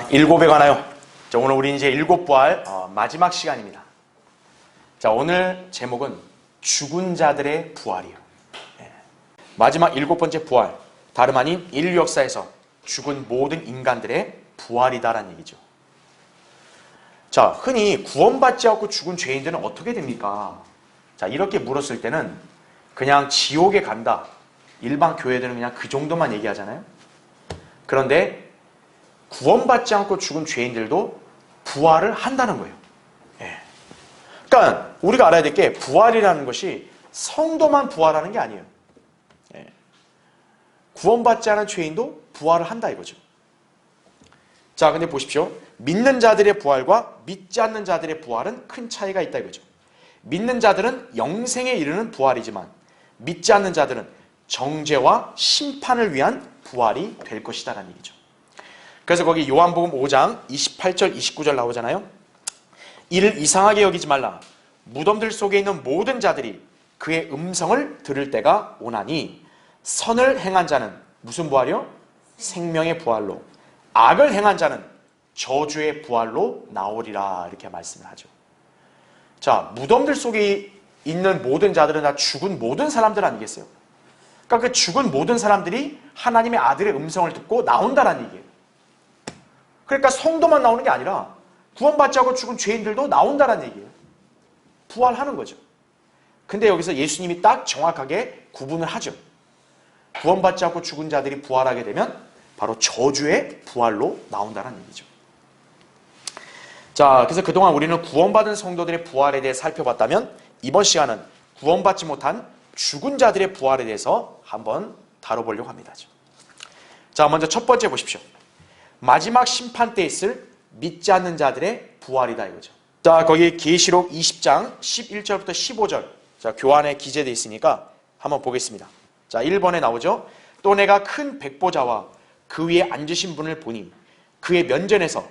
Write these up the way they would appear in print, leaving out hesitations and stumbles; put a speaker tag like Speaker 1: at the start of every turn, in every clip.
Speaker 1: 자, 일곱에 관하여. 자, 오늘 우리 이제 일곱 부활 마지막 시간입니다. 자, 오늘 제목은 죽은 자들의 부활이에요. 마지막 일곱 번째 부활, 다름 아닌 인류 역사에서 죽은 모든 인간들의 부활이다라는 얘기죠. 자, 흔히 구원받지 않고 죽은 죄인들은 어떻게 됩니까? 자, 이렇게 물었을 때는 그냥 지옥에 간다. 일반 교회들은 그냥 그 정도만 얘기하잖아요. 그런데 구원받지 않고 죽은 죄인들도 부활을 한다는 거예요. 그러니까 우리가 알아야 될 게 부활이라는 것이 성도만 부활하는 게 아니에요. 구원받지 않은 죄인도 부활을 한다 이거죠. 자, 근데 보십시오. 믿는 자들의 부활과 믿지 않는 자들의 부활은 큰 차이가 있다 이거죠. 믿는 자들은 영생에 이르는 부활이지만 믿지 않는 자들은 정죄와 심판을 위한 부활이 될 것이다 라는 얘기죠. 그래서 거기 요한복음 5장 28절 29절 나오잖아요. 이를 이상하게 여기지 말라. 무덤들 속에 있는 모든 자들이 그의 음성을 들을 때가 오나니 선을 행한 자는 무슨 부활이요? 생명의 부활로, 악을 행한 자는 저주의 부활로 나오리라 이렇게 말씀을 하죠. 자, 무덤들 속에 있는 모든 자들은 다 죽은 모든 사람들 아니겠어요? 그러니까 그 죽은 모든 사람들이 하나님의 아들의 음성을 듣고 나온다는 얘기예요. 그러니까 성도만 나오는 게 아니라 구원받지 않고 죽은 죄인들도 나온다는 얘기예요. 부활하는 거죠. 근데 여기서 예수님이 딱 정확하게 구분을 하죠. 구원받지 않고 죽은 자들이 부활하게 되면 바로 저주의 부활로 나온다는 얘기죠. 자, 그래서 그동안 우리는 구원받은 성도들의 부활에 대해 살펴봤다면 이번 시간은 구원받지 못한 죽은 자들의 부활에 대해서 한번 다뤄보려고 합니다. 자, 먼저 첫 번째 보십시오. 마지막 심판 때 있을 믿지 않는 자들의 부활이다 이거죠. 자, 거기 계시록 20장 11절부터 15절. 자, 교환에 기재되어 있으니까 한번 보겠습니다. 자, 1번에 나오죠. 또 내가 큰 백보자와 그 위에 앉으신 분을 보니 그의 면전에서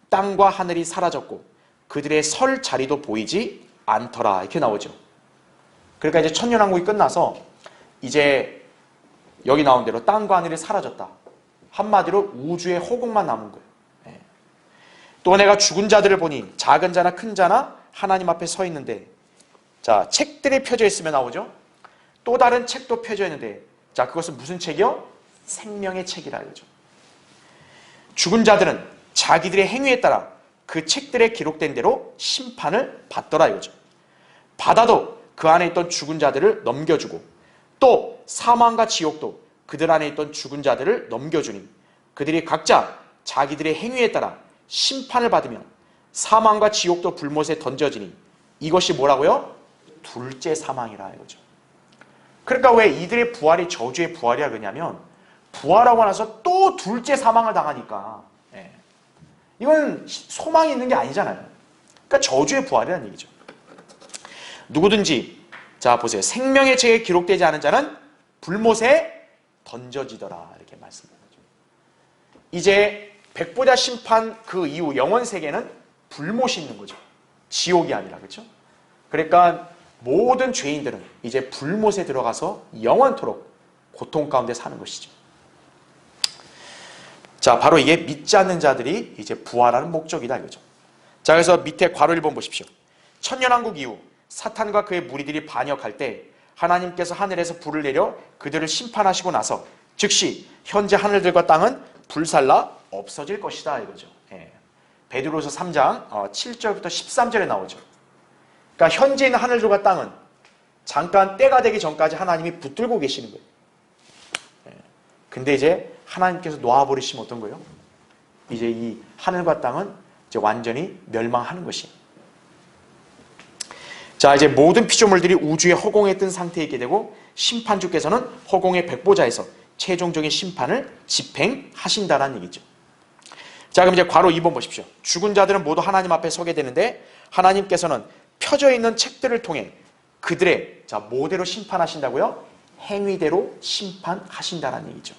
Speaker 1: 땅과 하늘이 사라졌고 그들의 설 자리도 보이지 않더라 이렇게 나오죠. 그러니까 이제 천년왕국이 끝나서 이제 여기 나온 대로 땅과 하늘이 사라졌다. 한마디로 우주의 허공만 남은 거예요. 또 내가 죽은 자들을 보니 작은 자나 큰 자나 하나님 앞에 서 있는데, 자, 책들이 펴져 있으면 나오죠. 또 다른 책도 펴져 있는데, 자, 그것은 무슨 책이요? 생명의 책이라 이거죠. 죽은 자들은 자기들의 행위에 따라 그 책들에 기록된 대로 심판을 받더라 이거죠. 받아도 그 안에 있던 죽은 자들을 넘겨주고 또 사망과 지옥도 그들 안에 있던 죽은 자들을 넘겨주니 그들이 각자 자기들의 행위에 따라 심판을 받으며 사망과 지옥도 불못에 던져지니 이것이 뭐라고요? 둘째 사망이라 이거죠. 그러니까 왜 이들의 부활이 저주의 부활이라 그러냐면 부활하고 나서 또 둘째 사망을 당하니까 이건 소망이 있는 게 아니잖아요. 그러니까 저주의 부활이라는 얘기죠. 누구든지, 자 보세요. 생명의 책에 기록되지 않은 자는 불못에 던져지더라 이렇게 말씀합니다. 이제 백보자 심판 그 이후 영원 세계는 불못이 있는 거죠. 지옥이 아니라, 그렇죠? 그러니까 모든 죄인들은 이제 불못에 들어가서 영원토록 고통 가운데 사는 것이죠. 자, 바로 이게 믿지 않는 자들이 이제 부활하는 목적이다 이거죠. 자, 그래서 밑에 괄호 1번 보십시오. 천년왕국 이후 사탄과 그의 무리들이 반역할 때 하나님께서 하늘에서 불을 내려 그들을 심판하시고 나서 즉시 현재 하늘들과 땅은 불살라 없어질 것이다 이거죠. 베드로서 3장 7절부터 13절에 나오죠. 그러니까 현재 있는 하늘들과 땅은 잠깐 때가 되기 전까지 하나님이 붙들고 계시는 거예요. 근데 이제 하나님께서 놓아버리시면 어떤 거예요? 이제 이 하늘과 땅은 이제 완전히 멸망하는 것이에요. 자, 이제 모든 피조물들이 우주의 허공에 뜬 상태에 있게 되고 심판주께서는 허공의 백보자에서 최종적인 심판을 집행하신다는 얘기죠. 자, 그럼 이제 괄호 2번 보십시오. 죽은 자들은 모두 하나님 앞에 서게 되는데 하나님께서는 펴져 있는 책들을 통해 그들의, 자, 뭐대로 심판하신다고요? 행위대로 심판하신다는 얘기죠.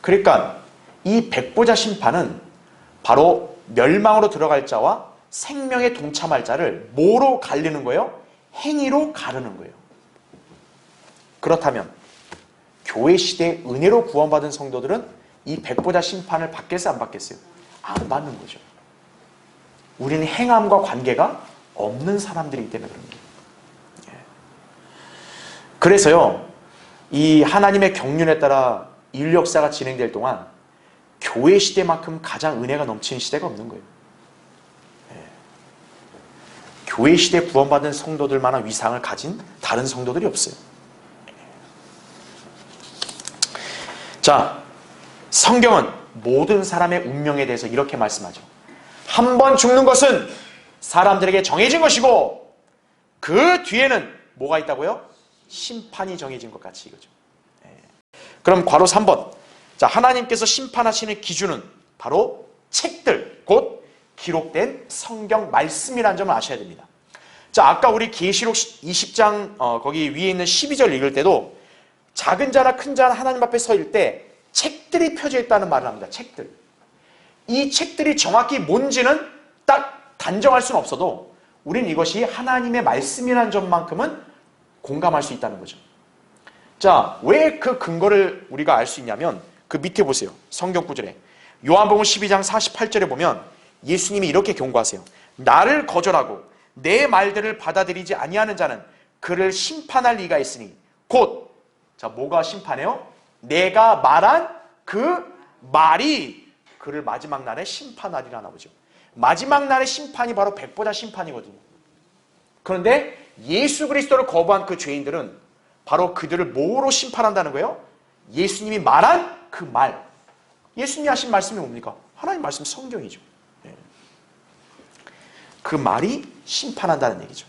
Speaker 1: 그러니까 이 백보자 심판은 바로 멸망으로 들어갈 자와 생명에 동참할 자를 뭐로 가르는 거예요? 행위로 가르는 거예요. 그렇다면 교회 시대에 은혜로 구원받은 성도들은 이 백보자 심판을 받겠어요, 안 받겠어요? 안 받는 거죠. 우리는 행함과 관계가 없는 사람들이기 때문에 그런 거예요. 그래서요, 이 하나님의 경륜에 따라 인류 역사가 진행될 동안 교회 시대만큼 가장 은혜가 넘치는 시대가 없는 거예요. 교회 시대 구원받은 성도들만한 위상을 가진 다른 성도들이 없어요. 자, 성경은 모든 사람의 운명에 대해서 이렇게 말씀하죠. 한 번 죽는 것은 사람들에게 정해진 것이고 그 뒤에는 뭐가 있다고요? 심판이 정해진 것 같이 이거죠. 그럼 괄호 3번. 자, 하나님께서 심판하시는 기준은 바로 책들, 곧 기록된 성경 말씀이라는 점을 아셔야 됩니다. 자, 아까 우리 계시록 20장 거기 위에 있는 12절 읽을 때도 작은 자나 큰 자나 하나님 앞에 서일 때 책들이 펴져 있다는 말을 합니다. 책들. 이 책들이 정확히 뭔지는 딱 단정할 수는 없어도 우리는 이것이 하나님의 말씀이라는 점만큼은 공감할 수 있다는 거죠. 자, 왜 그 근거를 우리가 알 수 있냐면 그 밑에 보세요. 성경 구절에 요한복음 12장 48절에 보면 예수님이 이렇게 경고하세요. 나를 거절하고 내 말들을 받아들이지 아니하는 자는 그를 심판할 리가 있으니 곧, 자, 뭐가 심판해요? 내가 말한 그 말이 그를 마지막 날에 심판하리라 나오죠. 마지막 날의 심판이 바로 백보자 심판이거든요. 그런데 예수 그리스도를 거부한 그 죄인들은 바로 그들을 뭐로 심판한다는 거예요? 예수님이 말한 그 말. 예수님이 하신 말씀이 뭡니까? 하나님 말씀 성경이죠. 그 말이 심판한다는 얘기죠.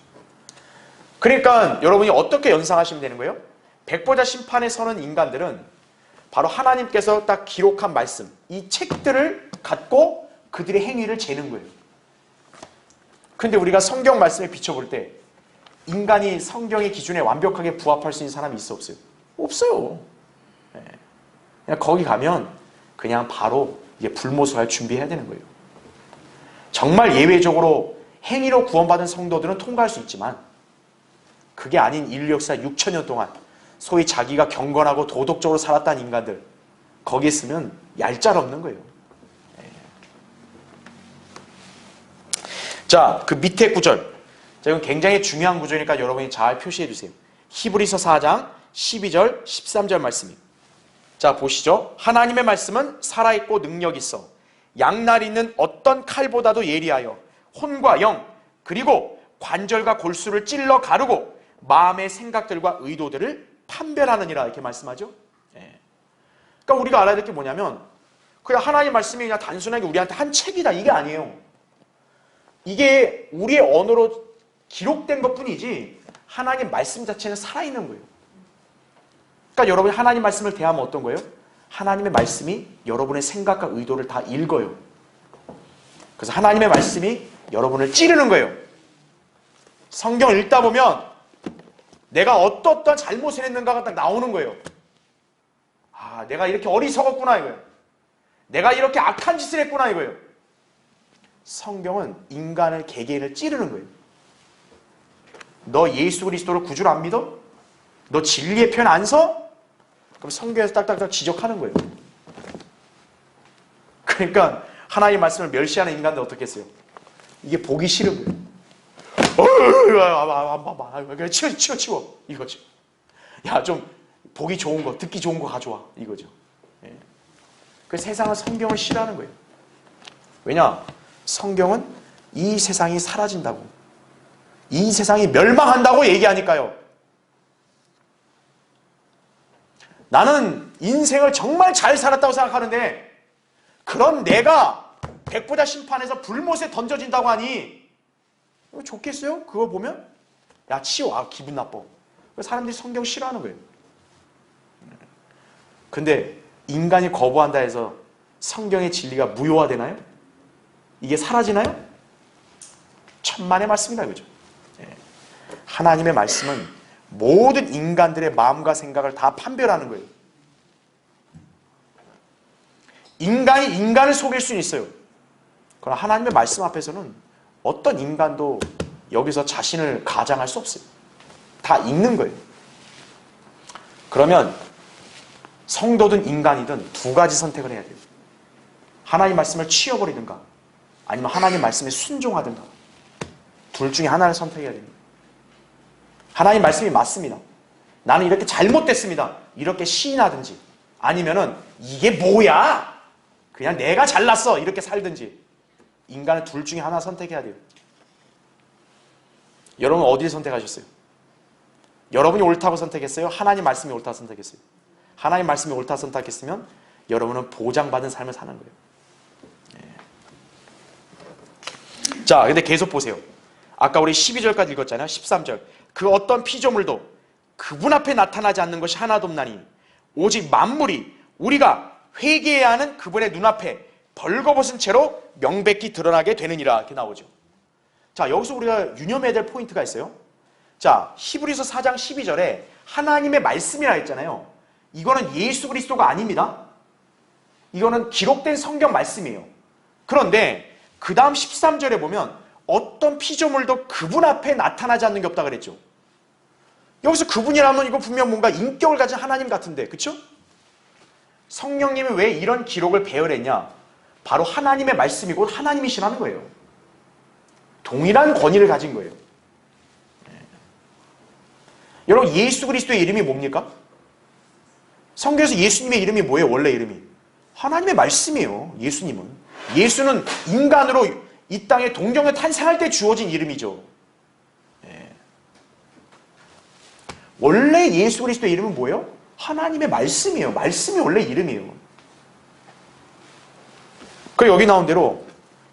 Speaker 1: 그러니까 여러분이 어떻게 연상하시면 되는 거예요? 백보자 심판에 서는 인간들은 바로 하나님께서 딱 기록한 말씀, 이 책들을 갖고 그들의 행위를 재는 거예요. 근데 우리가 성경 말씀에 비춰볼 때 인간이 성경의 기준에 완벽하게 부합할 수 있는 사람이 있어 없어요? 없어요. 그냥 거기 가면 그냥 바로 이제 불모소할 준비해야 되는 거예요. 정말 예외적으로 행위로 구원받은 성도들은 통과할 수 있지만 그게 아닌 인류 역사 6천년 동안 소위 자기가 경건하고 도덕적으로 살았다는 인간들 거기에 있으면 얄짤없는 거예요. 자, 그 밑에 구절. 자, 이건 굉장히 중요한 구절이니까 여러분이 잘 표시해 주세요. 히브리서 4장 12절 13절 말씀입니다. 자, 보시죠. 하나님의 말씀은 살아있고 능력 있어 양날 있는 어떤 칼보다도 예리하여 혼과 영 그리고 관절과 골수를 찔러 가르고 마음의 생각들과 의도들을 판별하느니라 이렇게 말씀하죠. 그러니까 우리가 알아야 될 게 뭐냐면 그냥 하나님의 말씀이 그냥 단순하게 우리한테 한 책이다 이게 아니에요. 이게 우리의 언어로 기록된 것뿐이지 하나님 말씀 자체는 살아있는 거예요. 그러니까 여러분이 하나님 말씀을 대하면 어떤 거예요? 하나님의 말씀이 여러분의 생각과 의도를 다 읽어요. 그래서 하나님의 말씀이 여러분을 찌르는 거예요. 성경을 읽다 보면 내가 어떤 잘못을 했는가가 딱 나오는 거예요. 아, 내가 이렇게 어리석었구나 이거예요. 내가 이렇게 악한 짓을 했구나 이거예요. 성경은 인간을 개개인을 찌르는 거예요. 너 예수 그리스도를 구주로 안 믿어? 너 진리의 편 안 서? 그럼 성경에서 딱딱딱 지적하는 거예요. 그러니까 하나님의 말씀을 멸시하는 인간들 어떻게 했어요? 이게 보기 싫은 거예요. 치워 이거죠. 야, 좀 보기 좋은 거, 듣기 좋은 거 가져와 이거죠. 그 세상은 성경을 싫어하는 거예요. 왜냐? 성경은 이 세상이 사라진다고, 이 세상이 멸망한다고 얘기하니까요. 나는 인생을 정말 잘 살았다고 생각하는데 그런 내가 백보자 심판에서 불못에 던져진다고 하니 좋겠어요? 그거 보면? 야, 치워. 기분 나빠. 사람들이 성경 싫어하는 거예요. 근데 인간이 거부한다 해서 성경의 진리가 무효화되나요? 이게 사라지나요? 천만의 말씀이다 이거죠. 하나님의 말씀은 모든 인간들의 마음과 생각을 다 판별하는 거예요. 인간이 인간을 속일 수는 있어요. 그러나 하나님의 말씀 앞에서는 어떤 인간도 여기서 자신을 가장할 수 없어요. 다 읽는 거예요. 그러면 성도든 인간이든 두 가지 선택을 해야 돼요. 하나님 말씀을 치워버리든가 아니면 하나님 말씀에 순종하든가 둘 중에 하나를 선택해야 됩니다. 하나님 말씀이 맞습니다. 나는 이렇게 잘못됐습니다. 이렇게 시인하든지 아니면은 이게 뭐야? 그냥 내가 잘났어. 이렇게 살든지 인간은 둘 중에 하나 선택해야 돼요. 여러분 어디를 선택하셨어요? 여러분이 옳다고 선택했어요? 하나님 말씀이 옳다고 선택했어요? 하나님 말씀이 옳다고 선택했으면 여러분은 보장받은 삶을 사는 거예요. 네. 자, 근데 계속 보세요. 아까 우리 12절까지 읽었잖아요. 13절. 그 어떤 피조물도 그분 앞에 나타나지 않는 것이 하나도 없나니 오직 만물이 우리가 회개해야 하는 그분의 눈앞에 벌거벗은 채로 명백히 드러나게 되느니라. 이렇게 나오죠. 자, 여기서 우리가 유념해야 될 포인트가 있어요. 자, 히브리서 4장 12절에 하나님의 말씀이라 했잖아요. 이거는 예수 그리스도가 아닙니다. 이거는 기록된 성경 말씀이에요. 그런데 그 다음 13절에 보면 어떤 피조물도 그분 앞에 나타나지 않는 게 없다 그랬죠. 여기서 그분이라면 이거 분명 뭔가 인격을 가진 하나님 같은데, 그렇죠? 성령님이 왜 이런 기록을 배열했냐? 바로 하나님의 말씀이고 하나님이시라는 거예요. 동일한 권위를 가진 거예요. 여러분 예수 그리스도의 이름이 뭡니까? 성경에서 예수님의 이름이 뭐예요? 원래 이름이 하나님의 말씀이에요. 예수는 인간으로 이 땅에 동정에 탄생할 때 주어진 이름이죠. 원래 예수 그리스도의 이름은 뭐예요? 하나님의 말씀이에요. 말씀이 원래 이름이에요. 그리고 여기 나온 대로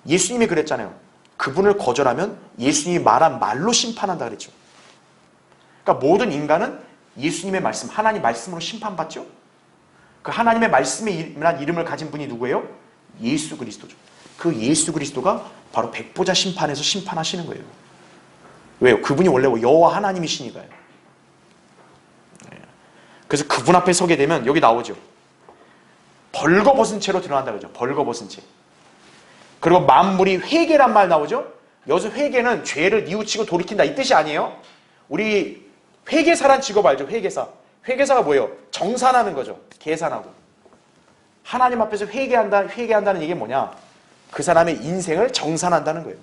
Speaker 1: 예수님이 그랬잖아요. 그분을 거절하면 예수님이 말한 말로 심판한다 그랬죠. 그러니까 모든 인간은 예수님의 말씀, 하나님 말씀으로 심판받죠. 그 하나님의 말씀이란 이름을 가진 분이 누구예요? 예수 그리스도죠. 그 예수 그리스도가 바로 백보자 심판에서 심판하시는 거예요. 왜요? 그분이 원래 여호와 하나님이시니까요. 그래서 그분 앞에 서게 되면 여기 나오죠. 벌거벗은 채로 드러난다 그러죠. 벌거벗은 채. 그리고 만물이 회개란 말 나오죠. 여기서 회개는 죄를 뉘우치고 돌이킨다 이 뜻이 아니에요. 우리 회계사란 직업 알죠? 회계사. 회계사가 뭐예요? 정산하는 거죠. 계산하고. 하나님 앞에서 회개한다는 얘기 뭐냐? 그 사람의 인생을 정산한다는 거예요.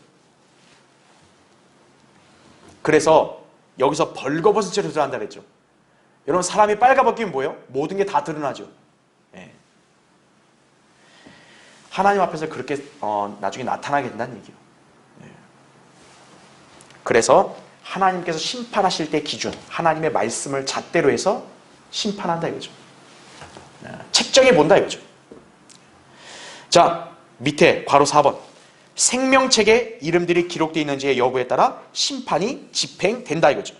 Speaker 1: 그래서 여기서 벌거벗은 채로 드러난다 그랬죠. 여러분 사람이 빨가벗기면 뭐예요? 모든 게 다 드러나죠. 예. 하나님 앞에서 그렇게 나중에 나타나게 된다는 얘기예요. 예. 그래서 하나님께서 심판하실 때 기준, 하나님의 말씀을 잣대로 해서 심판한다 이거죠. 예. 책정해 본다 이거죠. 자, 밑에 괄호 4번. 생명책에 이름들이 기록되어 있는지의 여부에 따라 심판이 집행된다 이거죠.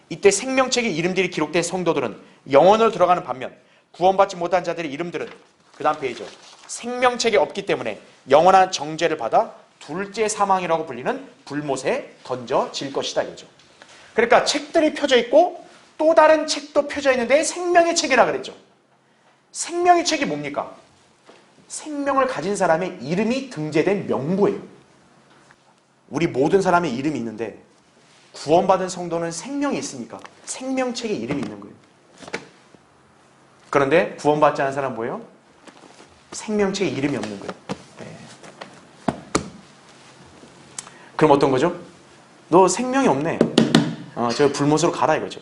Speaker 1: 이때 생명책에 이름들이 기록된 성도들은 영원을 들어가는 반면 구원받지 못한 자들의 이름들은 그 다음 페이지죠. 생명책에 없기 때문에 영원한 정죄를 받아 둘째 사망이라고 불리는 불못에 던져질 것이다 이거죠. 그러니까 책들이 펴져 있고 또 다른 책도 펴져 있는데 생명의 책이라 그랬죠. 생명의 책이 뭡니까? 생명을 가진 사람의 이름이 등재된 명부예요. 우리 모든 사람의 이름이 있는데 구원받은 성도는 생명이 있으니까 생명책에 이름이 있는 거예요. 그런데 구원받지 않은 사람은 뭐예요? 생명책에 이름이 없는 거예요. 네. 그럼 어떤 거죠? 너 생명이 없네. 저 불못으로 가라 이거죠.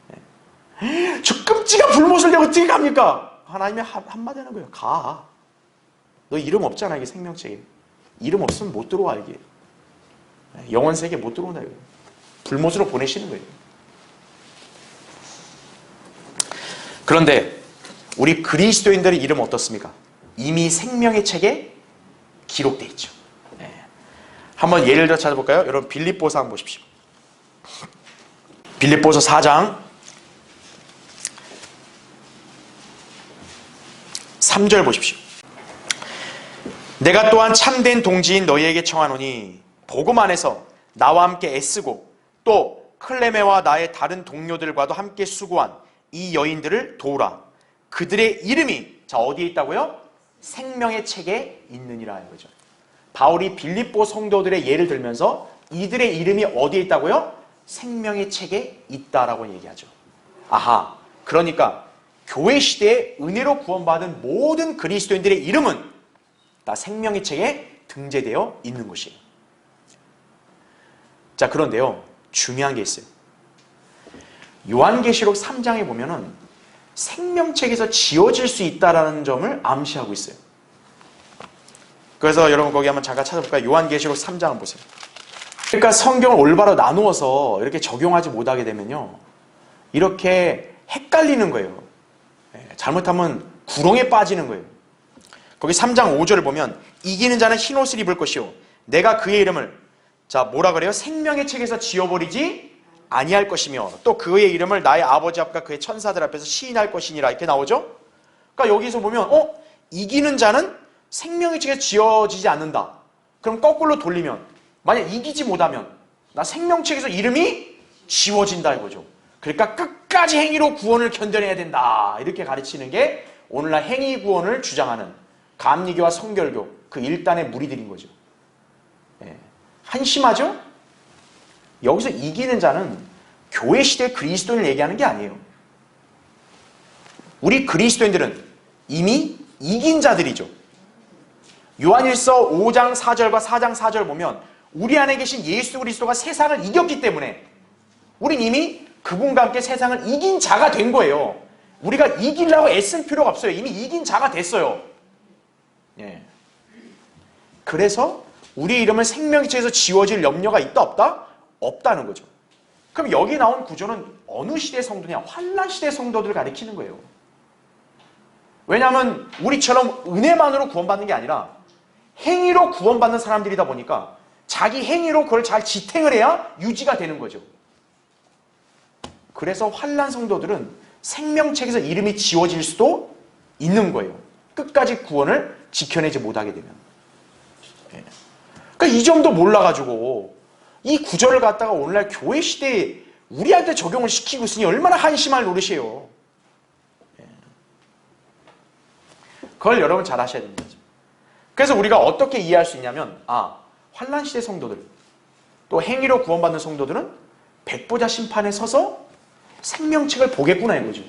Speaker 1: 네. 저 끔찍한 불못을 내가 어떻게 갑니까? 하나님이 한마디 하는 거예요. 가. 너 이름 없잖아 이게 생명책에. 이름 없으면 못 들어와 이게. 영원 세계 못 들어온다 이거예요. 불못으로 보내시는 거예요. 그런데 우리 그리스도인들의 이름은 어떻습니까? 이미 생명의 책에 기록되어 있죠. 네. 한번 예를 들어 찾아볼까요? 여러분 빌립보서 한번 보십시오. 빌립보서 4장 3절 보십시오. 내가 또한 참된 동지인 너희에게 청하노니 복음 안에서 나와 함께 애쓰고 또 클레메와 나의 다른 동료들과도 함께 수고한 이 여인들을 도우라. 그들의 이름이 자 어디에 있다고요? 생명의 책에 있느니라 이거죠. 바울이 빌립보 성도들의 예를 들면서 이들의 이름이 어디에 있다고요? 생명의 책에 있다라고 얘기하죠. 아하, 그러니까 교회 시대에 은혜로 구원받은 모든 그리스도인들의 이름은 다 생명의 책에 등재되어 있는 것이에요. 자, 그런데요, 중요한 게 있어요. 요한계시록 3장에 보면은 생명책에서 지워질 수 있다는 점을 암시하고 있어요. 그래서 여러분 거기 한번 잠깐 찾아볼까요? 요한계시록 3장을 보세요. 그러니까 성경을 올바로 나누어서 이렇게 적용하지 못하게 되면요, 이렇게 헷갈리는 거예요. 잘못하면 구렁에 빠지는 거예요. 거기 3장 5절을 보면 이기는 자는 흰 옷을 입을 것이요 내가 그의 이름을, 자, 뭐라 그래요? 생명의 책에서 지워버리지 아니할 것이며 또 그의 이름을 나의 아버지 앞과 그의 천사들 앞에서 시인할 것이니라, 이렇게 나오죠? 그러니까 여기서 보면 이기는 자는 생명의 책에 지워지지 않는다. 그럼 거꾸로 돌리면 만약 이기지 못하면 나 생명책에서 이름이 지워진다 이거죠. 그러니까 끝까지 행위로 구원을 견뎌내야 된다, 이렇게 가르치는 게 오늘날 행위 구원을 주장하는 감리교와 성결교 그 일단의 무리들인 거죠. 한심하죠? 여기서 이기는 자는 교회 시대 그리스도인을 얘기하는 게 아니에요. 우리 그리스도인들은 이미 이긴 자들이죠. 요한일서 5장 4절과 4장 4절 보면 우리 안에 계신 예수 그리스도가 세상을 이겼기 때문에 우린 이미 그분과 함께 세상을 이긴 자가 된 거예요. 우리가 이기려고 애쓸 필요가 없어요. 이미 이긴 자가 됐어요. 그래서 우리 이름을 생명의 책에서 지워질 염려가 있다 없다? 없다는 거죠. 그럼 여기 나온 구조는 어느 시대 성도냐? 환난 시대 성도들을 가리키는 거예요. 왜냐하면 우리처럼 은혜만으로 구원받는 게 아니라 행위로 구원받는 사람들이다 보니까 자기 행위로 그걸 잘 지탱을 해야 유지가 되는 거죠. 그래서 환난 성도들은 생명책에서 이름이 지워질 수도 있는 거예요. 끝까지 구원을 지켜내지 못하게 되면. 그러니까 이 점도 몰라가지고 이 구절을 갖다가 오늘날 교회 시대에 우리한테 적용을 시키고 있으니 얼마나 한심할 노릇이에요. 그걸 여러분 잘 하셔야 됩니다. 그래서 우리가 어떻게 이해할 수 있냐면, 환난 시대 성도들, 또 행위로 구원받는 성도들은 백보자 심판에 서서 생명책을 보겠구나 이거죠.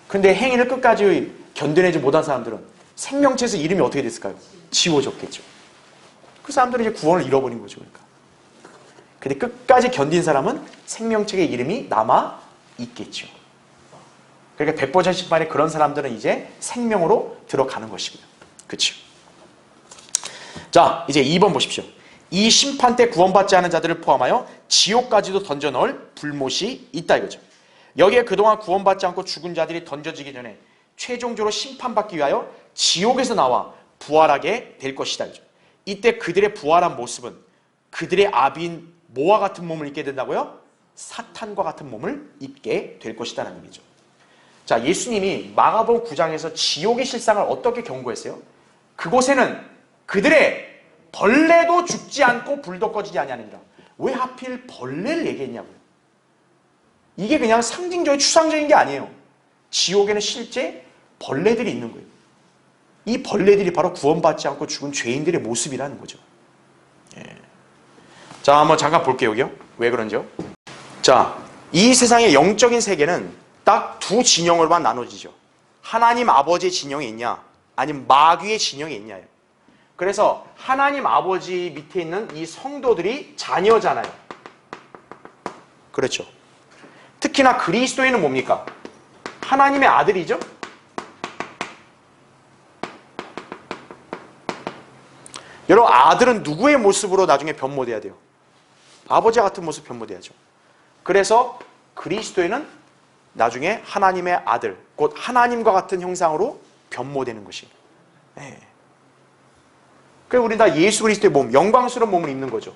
Speaker 1: 근데 행위를 끝까지 견뎌내지 못한 사람들은 생명책에서 이름이 어떻게 됐을까요? 지워졌겠죠. 그 사람들은 이제 구원을 잃어버린 거죠. 그러니까. 근데 끝까지 견딘 사람은 생명책의 이름이 남아 있겠죠. 그러니까 백보자 심판에 그런 사람들은 이제 생명으로 들어가는 것이고요. 그렇죠? 자, 이제 2번 보십시오. 이 심판 때 구원받지 않은 자들을 포함하여 지옥까지도 던져 넣을 불못이 있다 이거죠. 여기에 그동안 구원받지 않고 죽은 자들이 던져지기 전에 최종적으로 심판받기 위하여 지옥에서 나와 부활하게 될 것이다 이거죠. 이때 그들의 부활한 모습은 그들의 아비인 뭐와 같은 몸을 입게 된다고요? 사탄과 같은 몸을 입게 될 것이다 라는 얘기죠. 자, 예수님이 마가복음 9장에서 지옥의 실상을 어떻게 경고했어요? 그곳에는 그들의 벌레도 죽지 않고 불도 꺼지지 아니하느니라. 왜 하필 벌레를 얘기했냐고요? 이게 그냥 상징적인 추상적인 게 아니에요. 지옥에는 실제 벌레들이 있는 거예요. 이 벌레들이 바로 구원받지 않고 죽은 죄인들의 모습이라는 거죠. 자, 한번 잠깐 볼게요. 여기요. 왜 그런지요? 자, 이 세상의 영적인 세계는 딱 두 진영으로만 나눠지죠. 하나님 아버지의 진영이 있냐, 아니면 마귀의 진영이 있냐예요. 그래서 하나님 아버지 밑에 있는 이 성도들이 자녀잖아요. 그렇죠. 특히나 그리스도인은 뭡니까? 하나님의 아들이죠. 여러분, 아들은 누구의 모습으로 나중에 변모돼야 돼요? 아버지와 같은 모습 변모돼야죠. 그래서 그리스도인은 나중에 하나님의 아들, 곧 하나님과 같은 형상으로 변모되는 것이. 그래서 우리는 다 예수 그리스도의 몸, 영광스러운 몸을 입는 거죠.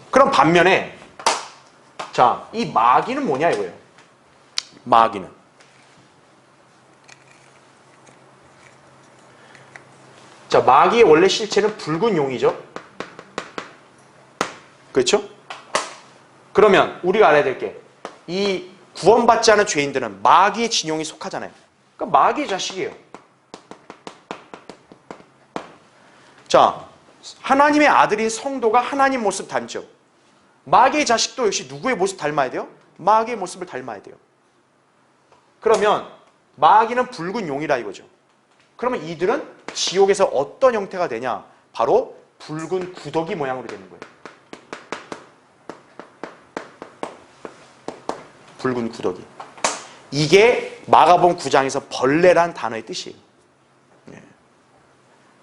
Speaker 1: 그럼 반면에, 자, 이 마귀는 뭐냐 이거예요. 마귀는. 자, 마귀의 원래 실체는 붉은 용이죠. 그렇죠? 그러면 우리가 알아야 될 게, 이 구원받지 않은 죄인들은 마귀의 진영에 속하잖아요. 그러니까 마귀의 자식이에요. 자, 하나님의 아들인 성도가 하나님 모습 닮죠. 마귀의 자식도 역시 누구의 모습 닮아야 돼요? 마귀의 모습을 닮아야 돼요. 그러면 마귀는 붉은 용이라 이거죠. 그러면 이들은 지옥에서 어떤 형태가 되냐? 바로 붉은 구더기 모양으로 되는 거예요. 붉은 구더기. 이게 마가복음 9장에서 벌레란 단어의 뜻이에요.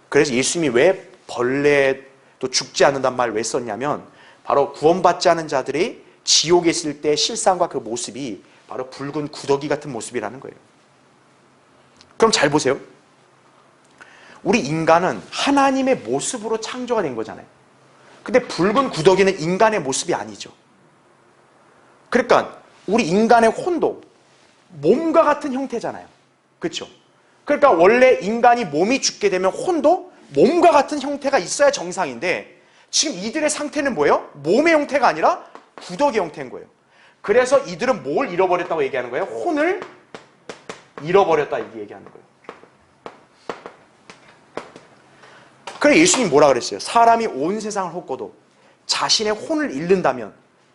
Speaker 1: 그래서 예수님이 왜 벌레 또 죽지 않는단 말을 왜 썼냐면 바로 구원받지 않은 자들이 지옥에 있을 때 실상과 그 모습이 바로 붉은 구더기 같은 모습이라는 거예요. 그럼 잘 보세요. 우리 인간은 하나님의 모습으로 창조가 된 거잖아요. 근데 붉은 구더기는 인간의 모습이 아니죠. 그러니까 우리 인간의 혼도 몸과 같은 형태잖아요. 그렇죠? 그러니까 원래 인간이 몸이 죽게 되면 혼도 몸과 같은 형태가 있어야 정상인데 지금 이들의 상태는 뭐예요? 몸의 형태가 아니라 구더기 형태인 거예요. 그래서 이들은 뭘 잃어버렸다고 얘기하는 거예요? 혼을 잃어버렸다 이렇게 얘기하는 거예요. 그래 예수님 뭐라 그랬어요? 사람이 온 세상을 헛고도 자신의 혼을 잃는다면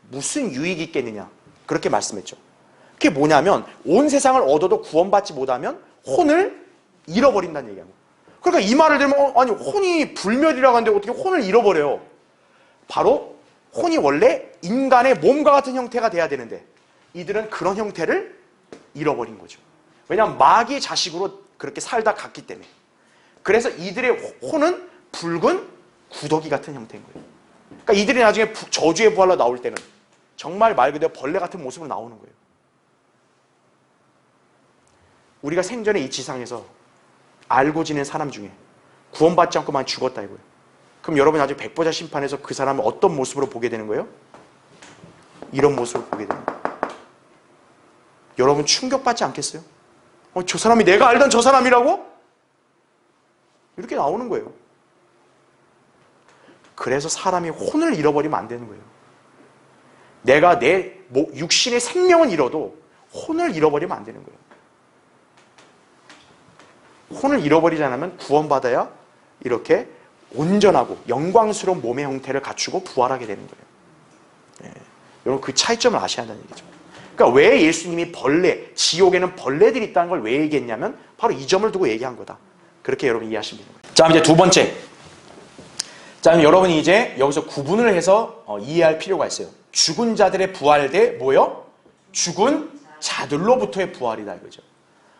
Speaker 1: 무슨 유익이 있겠느냐? 그렇게 말씀했죠. 그게 뭐냐면 온 세상을 얻어도 구원받지 못하면 혼을 잃어버린다는 얘기하는 거예요. 그러니까 이 말을 들으면 아니 혼이 불멸이라고 하는데 어떻게 혼을 잃어버려요? 바로 혼이 원래 인간의 몸과 같은 형태가 돼야 되는데 이들은 그런 형태를 잃어버린 거죠. 왜냐하면 마귀의 자식으로 그렇게 살다 갔기 때문에. 그래서 이들의 혼은 붉은 구더기 같은 형태인 거예요. 그러니까 이들이 나중에 저주의 부활로 나올 때는 정말 말 그대로 벌레 같은 모습으로 나오는 거예요. 우리가 생전에 이 지상에서 알고 지낸 사람 중에 구원받지 않고만 죽었다 이거예요. 그럼 여러분 나중에 백보자 심판에서 그 사람을 어떤 모습으로 보게 되는 거예요? 이런 모습을 보게 되는 거예요. 여러분 충격받지 않겠어요? 저 사람이 내가 알던 저 사람이라고? 이렇게 나오는 거예요. 그래서 사람이 혼을 잃어버리면 안 되는 거예요. 내가 내 육신의 생명은 잃어도 혼을 잃어버리면 안 되는 거예요. 혼을 잃어버리지 않으면 구원받아야 이렇게 온전하고 영광스러운 몸의 형태를 갖추고 부활하게 되는 거예요. 여러분 그 차이점을 아셔야 한다는 얘기죠. 그러니까 왜 예수님이 지옥에는 벌레들이 있다는 걸 왜 얘기했냐면 바로 이 점을 두고 얘기한 거다. 그렇게 여러분 이해하시면 되는 거예요. 자, 이제 두 번째. 자, 여러분이 이제 여기서 구분을 해서 이해할 필요가 있어요. 죽은 자들의 부활 대 뭐요? 죽은 자들로부터의 부활이다 이거죠.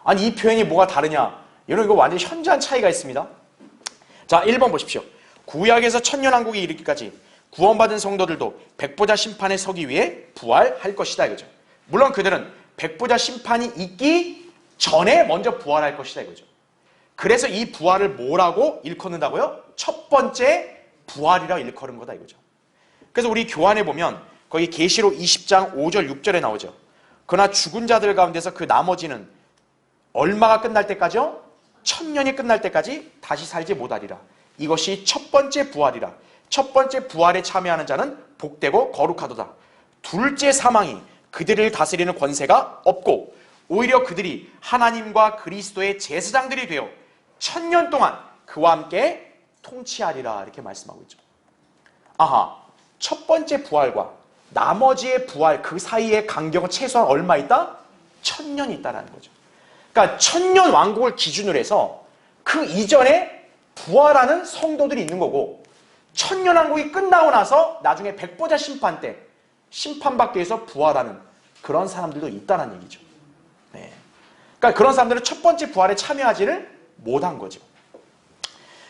Speaker 1: 아니 이 표현이 뭐가 다르냐? 여러분 이거 완전히 현저한 차이가 있습니다. 자, 1번 보십시오. 구약에서 천년왕국이 이르기까지 구원받은 성도들도 백보자 심판에 서기 위해 부활할 것이다 이거죠. 물론 그들은 백보자 심판이 있기 전에 먼저 부활할 것이다 이거죠. 그래서 이 부활을 뭐라고 일컫는다고요? 첫 번째 부활이라고 일컫는 거다 이거죠. 그래서 우리 교환해 보면 거기 계시록 20장 5절 6절에 나오죠. 그러나 죽은 자들 가운데서 그 나머지는 얼마가 끝날 때까지요? 1000년이 끝날 때까지 다시 살지 못하리라. 이것이 첫 번째 부활이라. 첫 번째 부활에 참여하는 자는 복되고 거룩하도다. 둘째 사망이 그들을 다스리는 권세가 없고 오히려 그들이 하나님과 그리스도의 제사장들이 되어 1000년 동안 그와 함께 통치하리라. 이렇게 말씀하고 있죠. 아하, 첫 번째 부활과 나머지의 부활 그 사이의 간격은 최소한 얼마 있다? 1000년이 있다는 거죠. 그러니까 1000년 왕국을 기준으로 해서 그 이전에 부활하는 성도들이 있는 거고 1000년 왕국이 끝나고 나서 나중에 백보자 심판 때 심판받기 위해서 부활하는 그런 사람들도 있다는 얘기죠. 네. 그러니까 그런 사람들은 첫 번째 부활에 참여하지를 못한 거죠.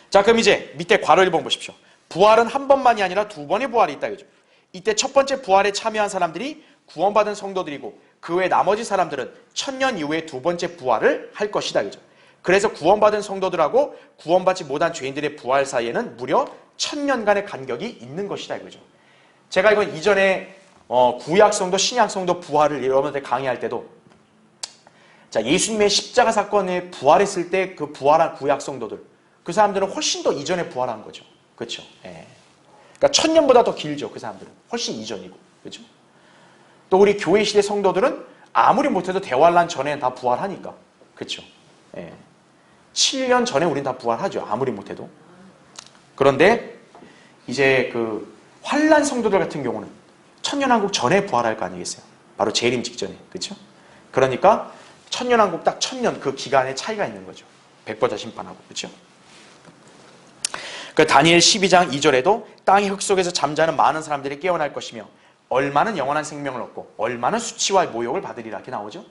Speaker 1: 자, 그럼 이제 밑에 괄호 1번 보십시오. 부활은 한 번만이 아니라 두 번의 부활이 있다 이거죠. 이때 첫 번째 부활에 참여한 사람들이 구원받은 성도들이고 그 외 나머지 사람들은 1000년 이후에 두 번째 부활을 할 것이다 이거죠. 그래서 구원받은 성도들하고 구원받지 못한 죄인들의 부활 사이에는 무려 1000년간의 간격이 있는 것이다 이거죠. 제가 이건 이전에 구약 성도, 신약 성도 부활을 여러분한테 강의할 때도 자, 예수님의 십자가 사건에 부활했을 때 그 부활한 구약 성도들 그 사람들은 훨씬 더 이전에 부활한 거죠. 그렇죠? 예. 그러니까 1000년보다 더 길죠. 그 사람들은 훨씬 이전이고, 그렇죠? 또 우리 교회 시대 성도들은 아무리 못해도 대환란 전에는 다 부활하니까, 그렇죠? 예. 7년 전에 우린 다 부활하죠. 아무리 못해도. 그런데 이제 그 환란 성도들 같은 경우는 천년왕국 전에 부활할 거 아니겠어요? 바로 재림 직전에. 그렇죠? 그러니까 천년왕국 딱 1000년 그 기간에 차이가 있는 거죠. 백보자 심판하고. 그렇죠? 그 다니엘 12장 2절에도 땅의 흙 속에서 잠자는 많은 사람들이 깨어날 것이며 얼마는 영원한 생명을 얻고 얼마는 수치와 모욕을 받으리라. 이렇게 나오죠.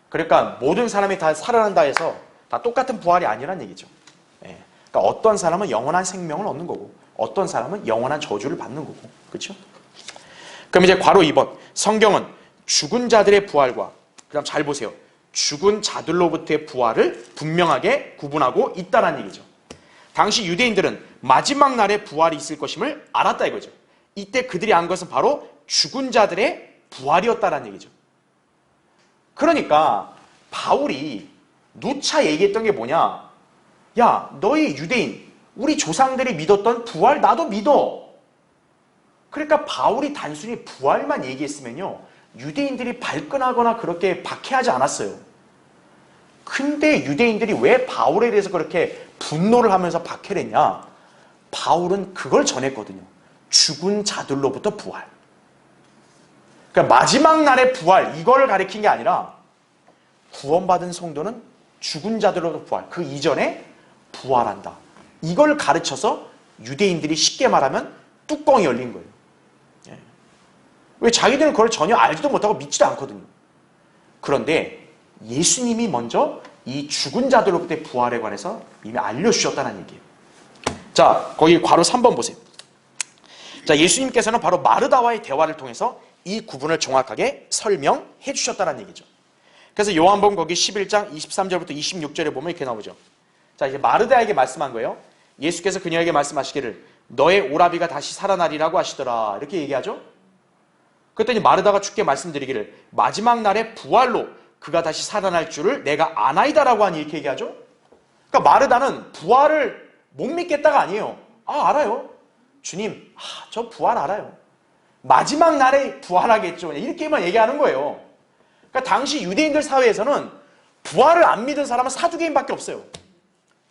Speaker 1: 그러니까 모든 사람이 다 살아난다 해서 다 똑같은 부활이 아니란 얘기죠. 예. 그러니까 어떤 사람은 영원한 생명을 얻는 거고 어떤 사람은 영원한 저주를 받는 거고. 그렇죠? 그럼 이제 괄호 2번. 성경은 죽은 자들의 부활과 그다음 잘 보세요. 죽은 자들로부터의 부활을 분명하게 구분하고 있다는 얘기죠. 당시 유대인들은 마지막 날에 부활이 있을 것임을 알았다 이거죠. 이때 그들이 안 것은 바로 죽은 자들의 부활이었다는 얘기죠. 그러니까 바울이 누차 얘기했던 게 뭐냐? 야, 너희 유대인, 우리 조상들이 믿었던 부활 나도 믿어. 그러니까 바울이 단순히 부활만 얘기했으면요, 유대인들이 발끈하거나 그렇게 박해하지 않았어요. 근데 유대인들이 왜 바울에 대해서 그렇게 분노를 하면서 박해를 했냐? 바울은 그걸 전했거든요. 죽은 자들로부터 부활. 그러니까 마지막 날의 부활, 이걸 가리킨 게 아니라 구원받은 성도는 죽은 자들로부터 부활, 그 이전에 부활한다. 이걸 가르쳐서 유대인들이 쉽게 말하면 뚜껑이 열린 거예요. 예. 왜 자기들은 그걸 전혀 알지도 못하고 믿지도 않거든요. 그런데 예수님이 먼저 이 죽은 자들로부터의 부활에 관해서 이미 알려주셨다는 얘기예요. 자, 거기 괄호 3번 보세요. 자, 예수님께서는 바로 마르다와의 대화를 통해서 이 구분을 정확하게 설명해 주셨다는 얘기죠. 그래서 요한복음 거기 11장 23절부터 26절에 보면 이렇게 나오죠. 자, 이제 마르다에게 말씀한 거예요. 예수께서 그녀에게 말씀하시기를 너의 오라비가 다시 살아나리라고 하시더라. 이렇게 얘기하죠. 그랬더니 마르다가 주께 말씀드리기를 마지막 날에 부활로 그가 다시 살아날 줄을 내가 아나이다라고 하니 이렇게 얘기하죠. 그러니까 마르다는 부활을 못 믿겠다가 아니에요. 아, 알아요. 주님, 저 부활 알아요. 마지막 날에 부활하겠죠. 이렇게만 얘기하는 거예요. 그러니까 당시 유대인들 사회에서는 부활을 안 믿은 사람은 사두개인밖에 없어요.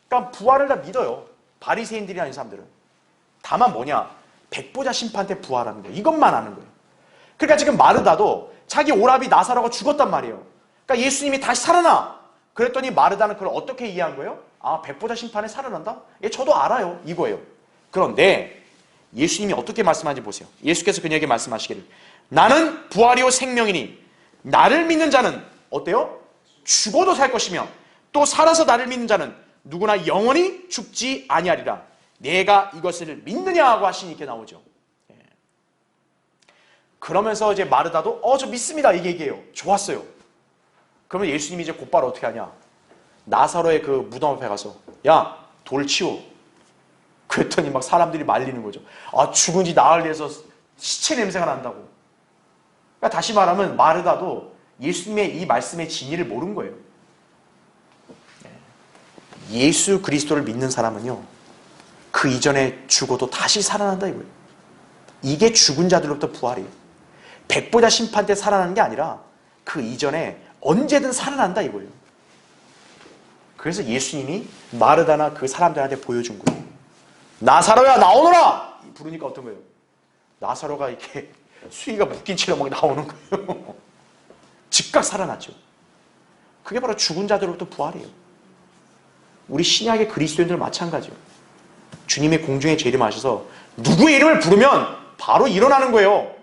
Speaker 1: 그러니까 부활을 다 믿어요. 바리새인들이라는 사람들은. 다만 뭐냐? 백보자 심판 때 부활하는 거예요. 이것만 아는 거예요. 그러니까 지금 마르다도 자기 오라비 나사로가 죽었단 말이에요. 그러니까 예수님이 다시 살아나. 그랬더니 마르다는 그걸 어떻게 이해한 거예요? 아, 백보자 심판에 살아난다? 예, 저도 알아요. 이거예요. 그런데 예수님이 어떻게 말씀하는지 보세요. 예수께서 그녀에게 말씀하시기를 나는 부활이요 생명이니 나를 믿는 자는 어때요? 죽어도 살 것이며 또 살아서 나를 믿는 자는 누구나 영원히 죽지 아니하리라. 내가 이것을 믿느냐고 하시니 이렇게 나오죠. 예. 그러면서 이제 마르다도 저 믿습니다 이게 얘기해요. 좋았어요. 그러면 예수님이 이제 곧바로 어떻게 하냐? 나사로의 그 무덤 앞에 가서 야, 돌 치워. 그랬더니 막 사람들이 말리는 거죠. 아, 죽은 지 나흘 돼서 시체 냄새가 난다고. 그러니까 다시 말하면 마르다도 예수님의 이 말씀의 진리를 모르는 거예요. 예수 그리스도를 믿는 사람은요, 그 이전에 죽어도 다시 살아난다 이거예요. 이게 죽은 자들로부터 부활이에요. 백보자 심판 때 살아나는 게 아니라 그 이전에 언제든 살아난다 이거예요. 그래서 예수님이 마르다나 그 사람들한테 보여준 거예요. 나사로야 나오너라! 부르니까 어떤 거예요? 나사로가 이렇게 수위가 묶인 채로 막 나오는 거예요. 즉각 살아났죠. 그게 바로 죽은 자들로부터 부활이에요. 우리 신약의 그리스도인들 마찬가지예요. 주님의 공중에 재림하셔서 누구의 이름을 부르면 바로 일어나는 거예요.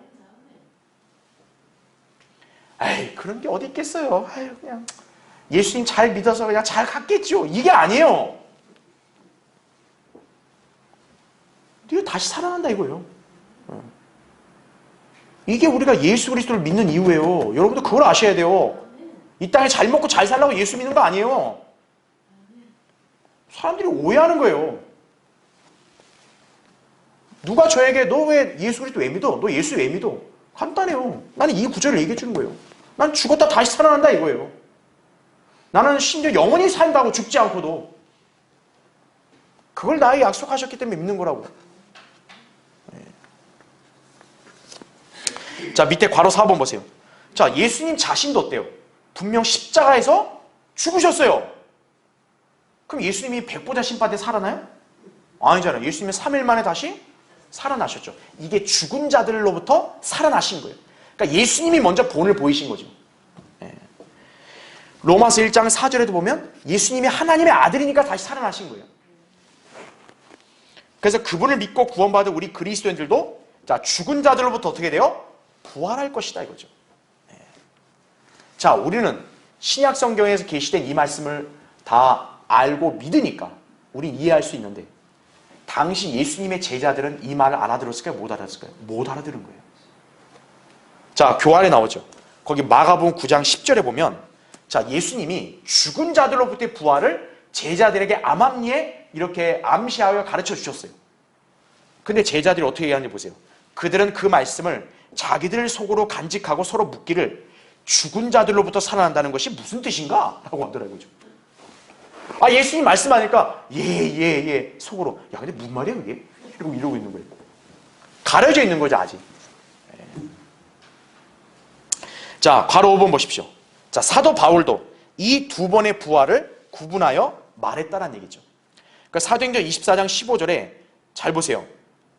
Speaker 1: 에이, 그런 게 어디 있겠어요. 아유, 그냥 예수님 잘 믿어서 그냥 잘 갔겠죠. 이게 아니에요. 네가 다시 살아난다 이거예요. 이게 우리가 예수 그리스도를 믿는 이유예요. 여러분들 그걸 아셔야 돼요. 이 땅에 잘 먹고 잘 살라고 예수 믿는 거 아니에요. 사람들이 오해하는 거예요. 누가 저에게 너 왜 예수 그리스도 왜 믿어? 너 예수 왜 믿어? 간단해요. 나는 이 구절을 얘기해 주는 거예요. 난 죽었다 다시 살아난다 이거예요. 나는 심지어 영원히 산다고 죽지 않고도. 그걸 나에게 약속하셨기 때문에 믿는 거라고. 자, 밑에 괄호 4번 보세요. 자, 예수님 자신도 어때요? 분명 십자가에서 죽으셨어요. 그럼 예수님이 백보자 심판 때 살아나요? 아니잖아요. 예수님은 3일 만에 다시 살아나셨죠. 이게 죽은 자들로부터 살아나신 거예요. 그러니까 예수님이 먼저 본을 보이신 거죠. 예. 로마서 1장 4절에도 보면 예수님이 하나님의 아들이니까 다시 살아나신 거예요. 그래서 그분을 믿고 구원받은 우리 그리스도인들도 자, 죽은 자들로부터 어떻게 돼요? 부활할 것이다 이거죠. 예. 자, 우리는 신약 성경에서 계시된 이 말씀을 다 알고 믿으니까 우린 이해할 수 있는데 당시 예수님의 제자들은 이 말을 알아들었을까요? 못 알아들었을까요? 못 알아들은 거예요. 자, 교환에 나오죠. 거기 마가복음 9장 10절에 보면 자, 예수님이 죽은 자들로부터의 부활을 제자들에게 암암리에 이렇게 암시하여 가르쳐 주셨어요. 근데 제자들이 어떻게 얘기하는지 보세요. 그들은 그 말씀을 자기들 속으로 간직하고 서로 묻기를 죽은 자들로부터 살아난다는 것이 무슨 뜻인가? 라고 하더라고요. 아, 예수님 말씀하니까 예 속으로 야 근데 무슨 말이야 그게? 이러고 있는 거예요. 가려져 있는 거죠 아직. 자, 괄호 5번 보십시오. 자, 사도 바울도 이 두 번의 부활을 구분하여 말했다는 얘기죠. 그러니까 사도행전 24장 15절에 잘 보세요.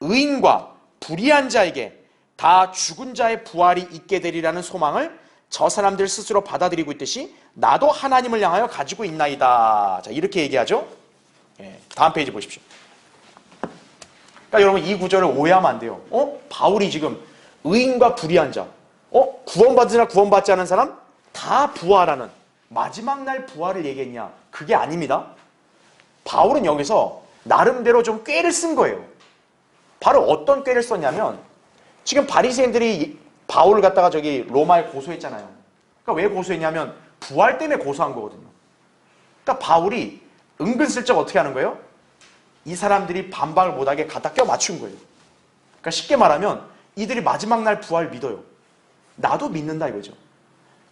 Speaker 1: 의인과 불의한 자에게 다 죽은 자의 부활이 있게 되리라는 소망을 저 사람들 스스로 받아들이고 있듯이 나도 하나님을 향하여 가지고 있나이다. 자, 이렇게 얘기하죠. 예, 다음 페이지 보십시오. 그러니까 여러분 이 구절을 오해하면 안 돼요. 바울이 지금 의인과 불의한 자, 구원받으나 구원받지 않은 사람 다 부활하는 마지막 날 부활을 얘기했냐? 그게 아닙니다. 바울은 여기서 나름대로 좀 꾀를 쓴 거예요. 바로 어떤 꾀를 썼냐면 지금 바리새인들이 바울을 갖다가 저기 로마에 고소했잖아요. 그러니까 왜 고소했냐면 부활 때문에 고소한 거거든요. 그러니까 바울이 은근슬쩍 어떻게 하는 거예요? 이 사람들이 반박을 못하게 갖다 껴 맞춘 거예요. 그러니까 쉽게 말하면 이들이 마지막 날 부활 믿어요. 나도 믿는다 이거죠.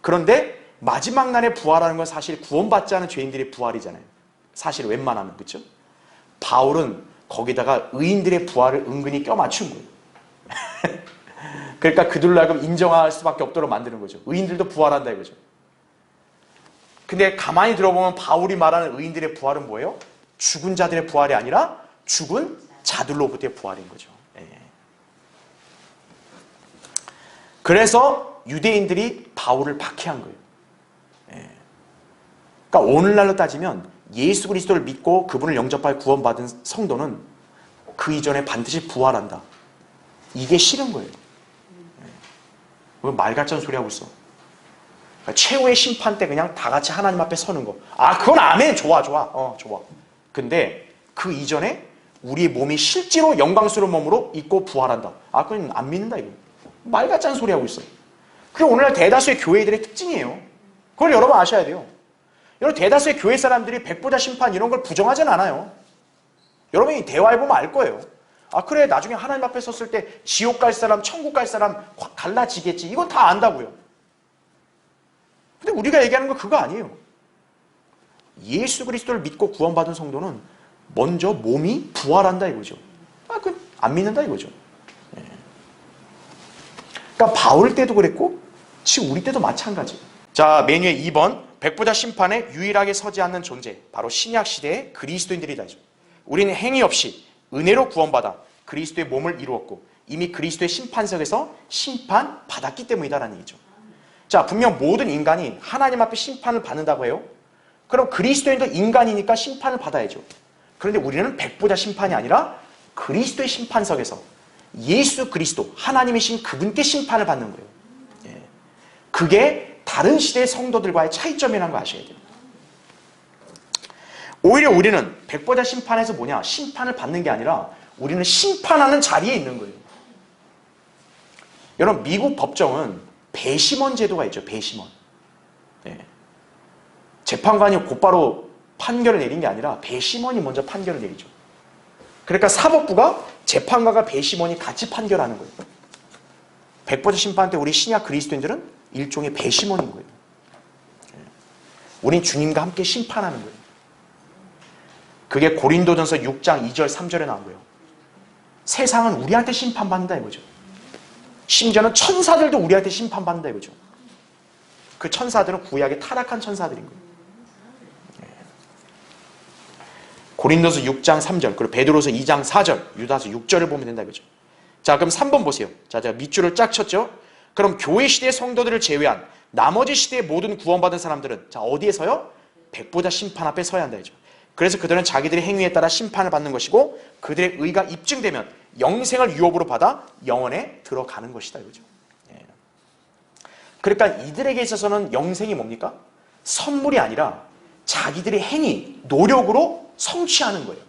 Speaker 1: 그런데 마지막 날에 부활하는 건 사실 구원받지 않은 죄인들의 부활이잖아요. 사실 웬만하면 그렇죠? 바울은 거기다가 의인들의 부활을 은근히 껴 맞춘 거예요. 그러니까 그들로 하여금 인정할 수밖에 없도록 만드는 거죠. 의인들도 부활한다 이거죠. 근데 가만히 들어보면 바울이 말하는 의인들의 부활은 뭐예요? 죽은 자들의 부활이 아니라 죽은 자들로부터의 부활인 거죠. 그래서 유대인들이 바울을 박해한 거예요. 그러니까 오늘날로 따지면 예수 그리스도를 믿고 그분을 영접하여 구원받은 성도는 그 이전에 반드시 부활한다. 이게 싫은 거예요. 왜 말 같은 소리 하고 있어? 그러니까 최후의 심판 때 그냥 다 같이 하나님 앞에 서는 거. 아, 그건 아멘. 좋아. 좋아. 근데 그 이전에 우리의 몸이 실제로 영광스러운 몸으로 있고 부활한다. 아, 그건 안 믿는다 이거. 말 같지 않은 소리 하고 있어. 그게 오늘날 대다수의 교회들의 특징이에요. 그걸 여러분 아셔야 돼요. 여러분 대다수의 교회 사람들이 백보자 심판 이런 걸 부정하진 않아요. 여러분이 대화해보면 알 거예요. 아 그래 나중에 하나님 앞에 섰을 때 지옥 갈 사람 천국 갈 사람 갈라지겠지. 이건 다 안다고요. 근데 우리가 얘기하는 건 그거 아니에요. 예수 그리스도를 믿고 구원받은 성도는 먼저 몸이 부활한다 이거죠. 아, 그 안 믿는다 이거죠. 그러니까 바울 때도 그랬고 지금 우리 때도 마찬가지. 자, 맨 위에 2번 백보자 심판에 유일하게 서지 않는 존재 바로 신약 시대의 그리스도인들이다. 우리는 행위 없이 은혜로 구원받아 그리스도의 몸을 이루었고 이미 그리스도의 심판석에서 심판받았기 때문이다라는 얘기죠. 자, 분명 모든 인간이 하나님 앞에 심판을 받는다고 해요. 그럼 그리스도인도 인간이니까 심판을 받아야죠. 그런데 우리는 백보자 심판이 아니라 그리스도의 심판석에서 예수 그리스도 하나님이신 그분께 심판을 받는 거예요. 그게 다른 시대의 성도들과의 차이점이라는 거 아셔야 돼요. 오히려 우리는 백보자 심판에서 뭐냐? 심판을 받는 게 아니라 우리는 심판하는 자리에 있는 거예요. 여러분 미국 법정은 배심원 제도가 있죠. 배심원. 재판관이 곧바로 판결을 내린 게 아니라 배심원이 먼저 판결을 내리죠. 그러니까 사법부가 재판관과 배심원이 같이 판결하는 거예요. 백보자 심판 때 우리 신약 그리스도인들은 일종의 배심원인 거예요. 우린 주님과 함께 심판하는 거예요. 그게 고린도전서 6장 2절 3절에 나온 거예요. 세상은 우리한테 심판받는다 이거죠. 심지어는 천사들도 우리한테 심판받는다 이거죠. 그 천사들은 구약의 타락한 천사들인 거예요. 고린도서 6장 3절, 그리고 베드로서 2장 4절, 유다서 6절을 보면 된다 이거죠. 자, 그럼 3번 보세요. 자, 제가 밑줄을 쫙 쳤죠. 그럼 교회 시대의 성도들을 제외한 나머지 시대의 모든 구원받은 사람들은 자, 어디에 서요? 백보자 심판 앞에 서야 한다 이죠. 그래서 그들은 자기들의 행위에 따라 심판을 받는 것이고 그들의 의가 입증되면 영생을 유업으로 받아 영원에 들어가는 것이다 이거죠. 예. 그러니까 이들에게 있어서는 영생이 뭡니까? 선물이 아니라 자기들의 행위, 노력으로 성취하는 거예요.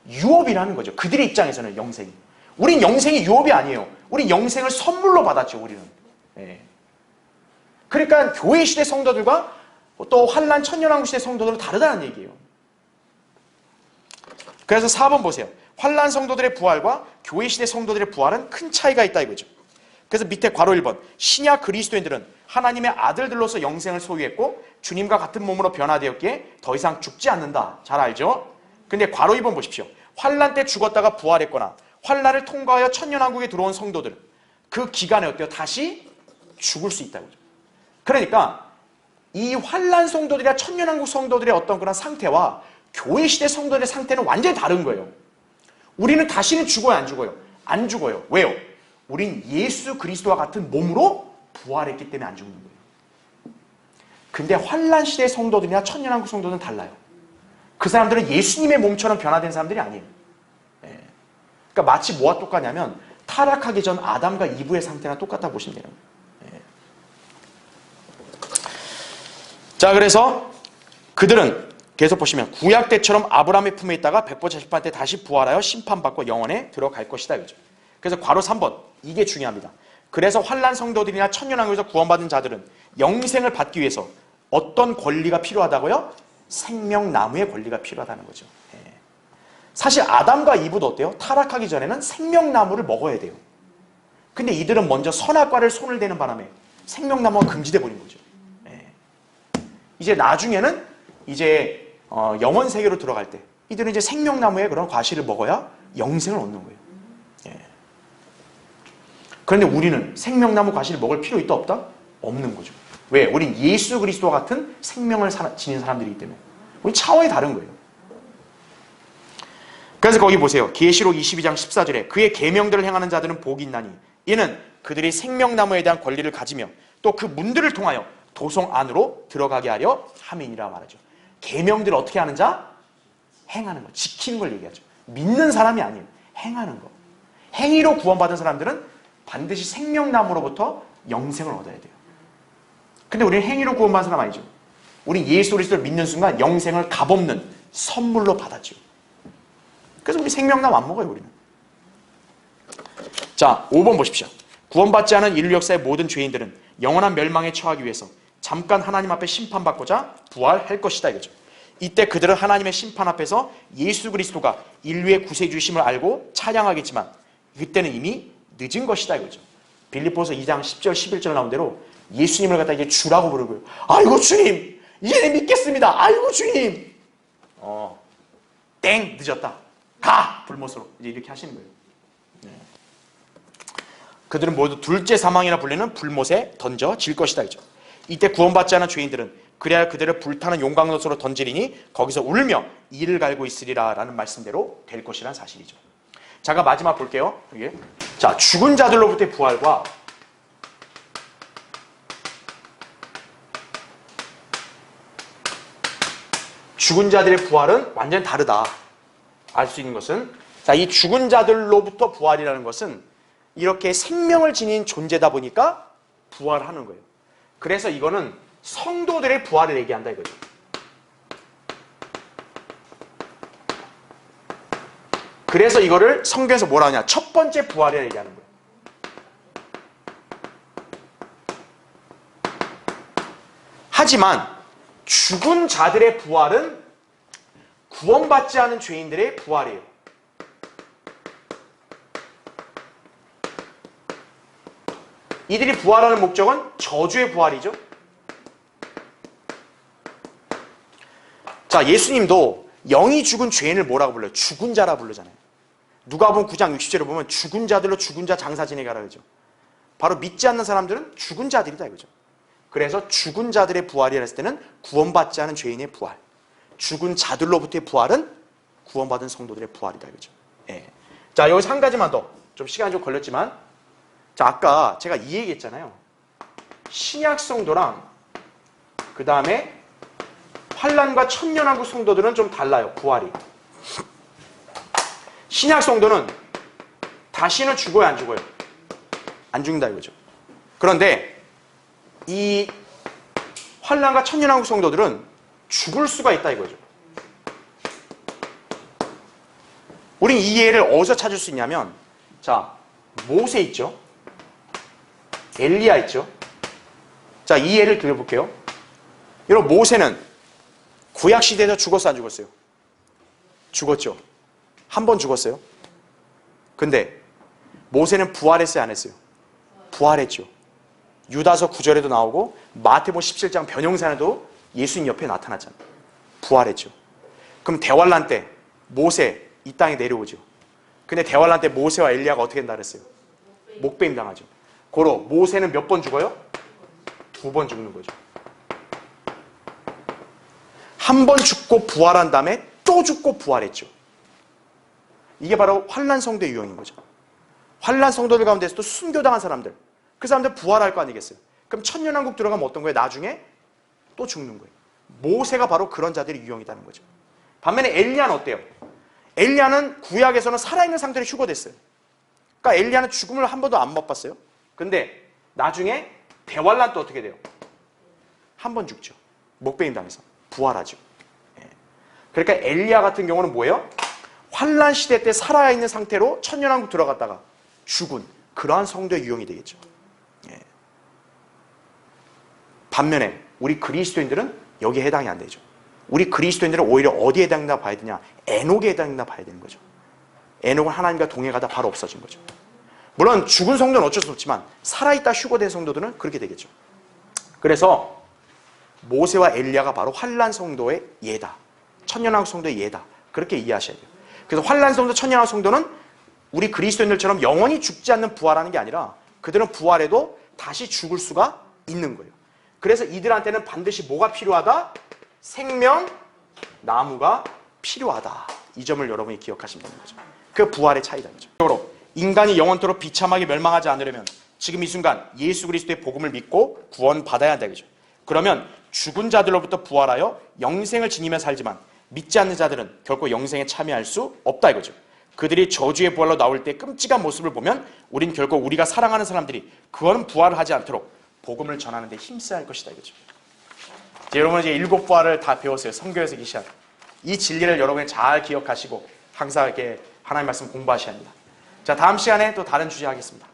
Speaker 1: 유업이라는 거죠. 그들의 입장에서는 영생이. 우린 영생이 유업이 아니에요. 우린 영생을 선물로 받았죠. 우리는. 예. 그러니까 교회 시대 성도들과 또 환란 천년왕국 시대 성도들은 다르다는 얘기예요. 그래서 4번 보세요. 환란 성도들의 부활과 교회 시대 성도들의 부활은 큰 차이가 있다 이거죠. 그래서 밑에 괄호 1번 신약 그리스도인들은 하나님의 아들들로서 영생을 소유했고 주님과 같은 몸으로 변화되었기에 더 이상 죽지 않는다. 잘 알죠? 근데 괄호 2번 보십시오. 환란 때 죽었다가 부활했거나 환란을 통과하여 천년왕국에 들어온 성도들 그 기간에 어때요? 다시 죽을 수 있다 이거죠. 그러니까 이 환란 성도들이나 천년왕국 성도들의 어떤 그런 상태와 교회 시대 성도들의 상태는 완전히 다른 거예요. 우리는 다시는 죽어요, 안 죽어요? 안 죽어요. 왜요? 우린 예수 그리스도와 같은 몸으로 부활했기 때문에 안 죽는 거예요. 근데 환란 시대 성도들이나 천년왕국 성도들은 달라요. 그 사람들은 예수님의 몸처럼 변화된 사람들이 아니에요. 예. 그러니까 마치 뭐와 똑같냐면 타락하기 전 아담과 이브의 상태랑 똑같다 보시면 돼요. 예. 자, 그래서 그들은 계속 보시면 구약 때처럼 아브라함의 품에 있다가 백보자 심판 때 다시 부활하여 심판받고 영원에 들어갈 것이다 이거죠. 그래서 괄호 3번 이게 중요합니다. 그래서 환란 성도들이나 천년왕국에서 구원받은 자들은 영생을 받기 위해서 어떤 권리가 필요하다고요? 생명나무의 권리가 필요하다는 거죠. 예. 사실 아담과 이브도 어때요? 타락하기 전에는 생명나무를 먹어야 돼요. 근데 이들은 먼저 선악과를 손을 대는 바람에 생명나무가 금지돼 버린 거죠. 예. 이제 나중에는 이제 영원 세계로 들어갈 때 이들은 이제 생명나무의 그런 과실을 먹어야 영생을 얻는 거예요. 예. 그런데 우리는 생명나무 과실을 먹을 필요 있다 없다? 없는 거죠. 왜? 우린 예수 그리스도와 같은 생명을 지닌 사람들이기 때문에 우리 차원이 다른 거예요. 그래서 거기 보세요. 계시록 22장 14절에 그의 계명들을 행하는 자들은 복이 있나니 이는 그들이 생명나무에 대한 권리를 가지며 또 그 문들을 통하여 도성 안으로 들어가게 하려 함이니라 말하죠. 계명들을 어떻게 하는 자? 행하는 거, 지키는 걸 얘기하죠. 믿는 사람이 아니에요. 행하는 거. 행위로 구원받은 사람들은 반드시 생명나무로부터 영생을 얻어야 돼요. 근데 우리는 행위로 구원받은 사람 아니죠. 우린 예수 그리스도를 믿는 순간 영생을 값없는 선물로 받았죠. 그래서 우리 생명나무 안 먹어요, 우리는. 자, 5번 보십시오. 구원받지 않은 인류 역사의 모든 죄인들은 영원한 멸망에 처하기 위해서 잠깐 하나님 앞에 심판받고자 부활할 것이다 이거죠. 이때 그들은 하나님의 심판 앞에서 예수 그리스도가 인류의 구세주심을 알고 찬양하겠지만 그때는 이미 늦은 것이다 이거죠. 빌립보서 2장 10절 11절 나온 대로 예수님을 갖다 이제 주라고 부르고요. 아이고 주님 이제 믿겠습니다. 아이고 주님 땡 늦었다. 가 불못으로 이제 이렇게 하시는 거예요. 네. 그들은 모두 둘째 사망이라 불리는 불못에 던져질 것이다 이죠. 이때 구원받지 않은 죄인들은 그래야 그들을 불타는 용광로소로 던지리니 거기서 울며 이를 갈고 있으리라 라는 말씀대로 될 것이라는 사실이죠. 자, 마지막 볼게요. 여기. 자, 죽은 자들로부터의 부활과 죽은 자들의 부활은 완전히 다르다. 알 수 있는 것은 자, 이 죽은 자들로부터 부활이라는 것은 이렇게 생명을 지닌 존재다 보니까 부활하는 거예요. 그래서 이거는 성도들의 부활을 얘기한다 이거죠. 그래서 이거를 성경에서 뭐라 하냐? 첫 번째 부활을 얘기하는 거예요. 하지만 죽은 자들의 부활은 구원받지 않은 죄인들의 부활이에요. 이들이 부활하는 목적은 저주의 부활이죠. 자, 예수님도 영이 죽은 죄인을 뭐라고 불러요? 죽은 자라 부르잖아요. 누가복음 9장 60절에 보면 죽은 자들로 죽은 자 장사 지내게 하라 그러죠. 바로 믿지 않는 사람들은 죽은 자들이다 이거죠. 그래서 죽은 자들의 부활이라 했을 때는 구원받지 않은 죄인의 부활. 죽은 자들로부터의 부활은 구원받은 성도들의 부활이다 이거죠. 예. 자, 여기서 한 가지만 더. 좀 시간이 좀 걸렸지만, 자, 아까 제가 이 얘기했잖아요. 신약 성도랑 그 다음에 환란과 천년왕국 성도들은 좀 달라요. 부활이. 신약 성도는 다시는 죽어요, 안 죽어요? 안 죽는다 이거죠. 그런데 이 환란과 천년왕국 성도들은 죽을 수가 있다 이거죠. 우린 이 예를 어디서 찾을 수 있냐면, 자, 모세 있죠? 엘리야 있죠? 자, 이 예를 들어볼게요. 여러분, 모세는 구약시대에서 죽었어, 안 죽었어요? 죽었죠. 한 번 죽었어요. 근데 모세는 부활했어요, 안 했어요? 부활했죠. 유다서 9절에도 나오고 마태복음 17장 변형산에도 예수님 옆에 나타났잖아요. 부활했죠. 그럼 대환란 때 모세 이 땅에 내려오죠. 근데 대환란 때 모세와 엘리야가 어떻게 된다 그랬어요? 목배임 당하죠. 고로 모세는 몇 번 죽어요? 2번 죽는 거죠. 한 번 죽고 부활한 다음에 또 죽고 부활했죠. 이게 바로 환란 성도의 유형인 거죠. 환란 성도들 가운데서 또 순교당한 사람들, 그 사람들 부활할 거 아니겠어요? 그럼 천년왕국 들어가면 어떤 거예요? 나중에 또 죽는 거예요. 모세가 바로 그런 자들의 유형이라는 거죠. 반면에 엘리야는 어때요? 엘리야는 구약에서는 살아있는 상태로 휴거됐어요. 그러니까 엘리야는 죽음을 한 번도 안 맛봤어요. 근데 나중에 대환란 또 어떻게 돼요? 한 번 죽죠. 목배임 당해서 부활하죠. 예. 그러니까 엘리야 같은 경우는 뭐예요? 환란 시대 때 살아있는 상태로 천년왕국 들어갔다가 죽은 그러한 성도의 유형이 되겠죠. 예. 반면에 우리 그리스도인들은 여기에 해당이 안 되죠. 우리 그리스도인들은 오히려 어디에 해당된다 봐야 되냐? 에녹에 해당된다 봐야 되는 거죠. 에녹은 하나님과 동행하다 바로 없어진 거죠. 물론 죽은 성도는 어쩔 수 없지만 살아있다 휴거된 성도들은 그렇게 되겠죠. 그래서 모세와 엘리야가 바로 환란 성도의 예다. 천년왕국 성도의 예다. 그렇게 이해하셔야 돼요. 그래서 환란 성도, 천년왕국 성도는 우리 그리스도인들처럼 영원히 죽지 않는 부활하는 게 아니라 그들은 부활해도 다시 죽을 수가 있는 거예요. 그래서 이들한테는 반드시 뭐가 필요하다? 생명, 나무가 필요하다. 이 점을 여러분이 기억하시면 되는 거죠. 그 부활의 차이다. 그죠? 인간이 영원토록 비참하게 멸망하지 않으려면 지금 이 순간 예수 그리스도의 복음을 믿고 구원받아야 한다. 그죠? 그러면 죽은 자들로부터 부활하여 영생을 지니며 살지만 믿지 않는 자들은 결코 영생에 참여할 수 없다 이거죠. 그들이 저주의 부활로 나올 때 끔찍한 모습을 보면 우린 결코 우리가 사랑하는 사람들이 그거는 부활을 하지 않도록 복음을 전하는 데 힘써야 할 것이다 이거죠. 여러분은 이제 7 부활을 다 배웠어요. 선교에서 계시한 이 진리를 여러분이 잘 기억하시고 항상 이렇게 하나님 말씀 공부하셔야 합니다. 자, 다음 시간에 또 다른 주제 하겠습니다.